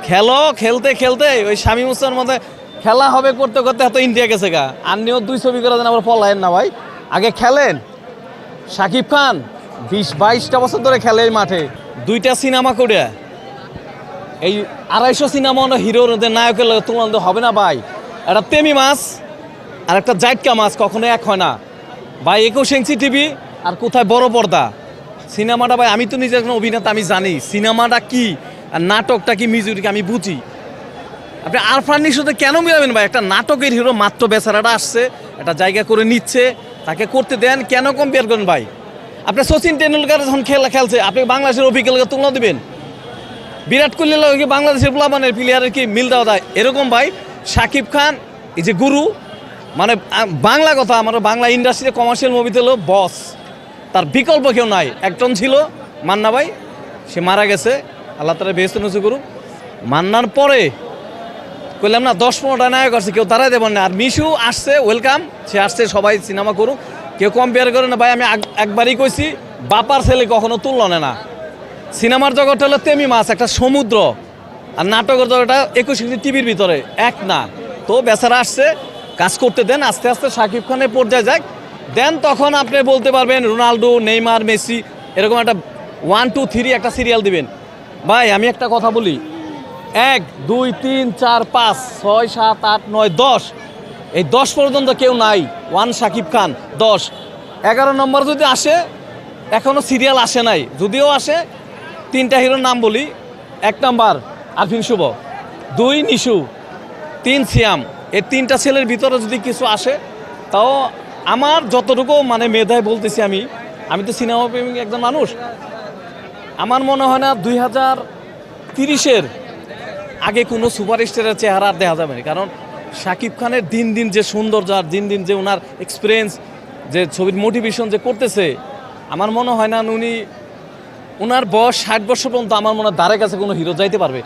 খেলতে খেলতে ওই স্বামী মুসার মধ্যে খেলা হবে করতে করতে এত ইন্ডিয়া গেছে গা। আপনিও 2 ছবি করে দেন, আবার পলায়েন না ভাই, আগে খেলেন। শাকিব খান 20-22টা বছর ধরে খেলে এই মাঠে, 2টা সিনেমা করে এই 250 সিনেমা হিরোর নায়কের তুলনা হবে না ভাই। একটা তেমি মাছ আর একটা জাইটকা মাছ কখনো এক হয় না ভাই। 21 ইঞ্চি টিভি আর কোথায় বড় পর্দা সিনেমাটা ভাই। আমি তো নিজে একজন অভিনেতা, আমি জানি সিনেমাটা কি আর নাটকটা কি, মিউজিক আমি বুঝি। আপনি আরফান নিশোতে কেন মিলাবেন ভাই? একটা নাটকের হিরো মাত্র বেচারাটা আসছে, একটা জায়গা করে নিচ্ছে, তাকে করতে দেন, কেন কম্পেয়ার করেন ভাই? আপনি সচিন টেন্ডুলকার যখন খেলছে, আপনি বাংলাদেশের অভিজ্ঞতাকে তুলনা দিবেন? বিরাট কোহলির লগে বাংলাদেশের প্লাবানের প্লেয়ারের কি মিল দেওয়া যায়? এরকম ভাই শাকিব খান এই যে গুরু, মানে বাংলা কথা, আমার বাংলা ইন্ডাস্ট্রিতে কমার্শিয়াল মুভিতে হলো বস, তার বিকল্প কেউ নাই। একজন ছিল মান্না ভাই, সে মারা গেছে, আল্লাহ তাআলা বেহেশতে নসিব করুক। মান্নার পরে কইলাম না 10-15টা নায়ক আসছে, কেউ তারাই দেবেন না। আর মিশু আসছে, ওয়েলকাম, সে আসছে, সবাই সিনেমা করুক, কেউ কম্পেয়ার করে না ভাই। আমি একবারই কইছি, বাপার ছেলে কখনো তুলনা না। সিনেমার জগৎটা হলো তেমি মাছ, একটা সমুদ্র, আর নাটকের জগৎটা 21 ইঞ্চি টিভির ভিতরে এক না। তো বেচারা আসছে, কাজ করতে দেন, আস্তে আস্তে শাকিব খানের পর্যায়ে যাক, দেন তখন আপনি বলতে পারবেন রোনাল্ডো, নেইমার, মেসি, এরকম একটা 1, 2, 3 একটা সিরিয়াল দিবেন ভাই। আমি একটা কথা বলি, 1, 2, 3, 4, 5, 6, 7, 8, 9, 10, এই 10 পর্যন্ত কেউ নাই। 1 শাকিব খান, 10, 11 নম্বর যদি আসে, এখনো সিরিয়াল আসে নাই, যদিও আসে 3টা হিরোর নাম বলি। 1 নম্বর আরফিন শুভ, 2 নিশু, 3 সিয়াম। এই 3টা ছেলের ভিতরে যদি কিছু আসে, তাও আমার যতটুকু মানে মেধায় বলতেছি, আমি তো সিনেমা প্রেমিক একজন মানুষ, আমার মনে হয় না 2030-এর আগে কোনো সুপারস্টারের চেহারা আর দেখা যাবে না। কারণ শাকিব খানের দিন দিন যে সৌন্দর্য, আর দিন দিন যে ওনার এক্সপিরিয়েন্স, যে ছবির মোটিভেশন যে করতেছে, আমার মনে হয় না উনি, ওনার বয়স 60 বছর পর্যন্ত আমার মনে হয় দ্বারে কাছে কোনো হিরো যাইতে পারবে।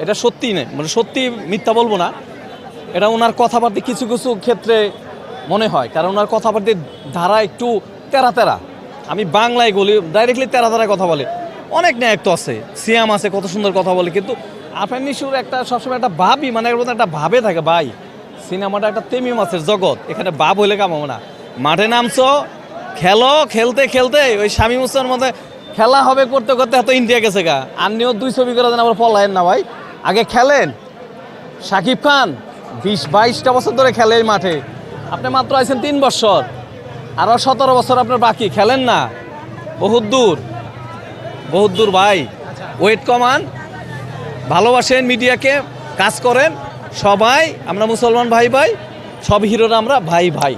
এটা সত্যি নেই, মানে সত্যি মিথ্যা বলবো না, এটা ওনার কথাবার্তা কিছু কিছু ক্ষেত্রে মনে হয়। কারণ ওনার কথাবার্তার ধারা একটু তেরা তেরা, আমি বাংলায় বলি, ডাইরেক্টলি তেরা তেরা কথা বলে। অনেক নায়ক তো আছে, সিয়াম আছে, কত সুন্দর কথা বলে, কিন্তু আরফান নিশোর একটা সবসময় একটা ভাবই, মানে এর মধ্যে একটা ভাবে থাকে ভাই। সিনেমাটা একটা তেমি মাছের জগৎ, এখানে ভাব হইলে কামাবো না। মাঠে নামছো, খেলতে খেলতে ওই স্বামী মুসার মধ্যে খেলা হবে করতে করতে এত ইন্ডিয়া গেছে গা। আপনিও 2 ছবি করে দেন, আবার পলায়েন না ভাই, আগে খেলেন। শাকিব খান 20-22টা বছর ধরে খেলে এই মাঠে, আপনি মাত্র আছেন 3 বছর, আরও 17 বছর আপনার বাকি, খেলেন না, বহুত দূর ভাই। ওয়েট কমান, ভালোবাসেন মিডিয়াকে, কাজ করেন সবাই, আমরা মুসলমান ভাই ভাই, সব হিরোরা আমরা ভাই ভাই।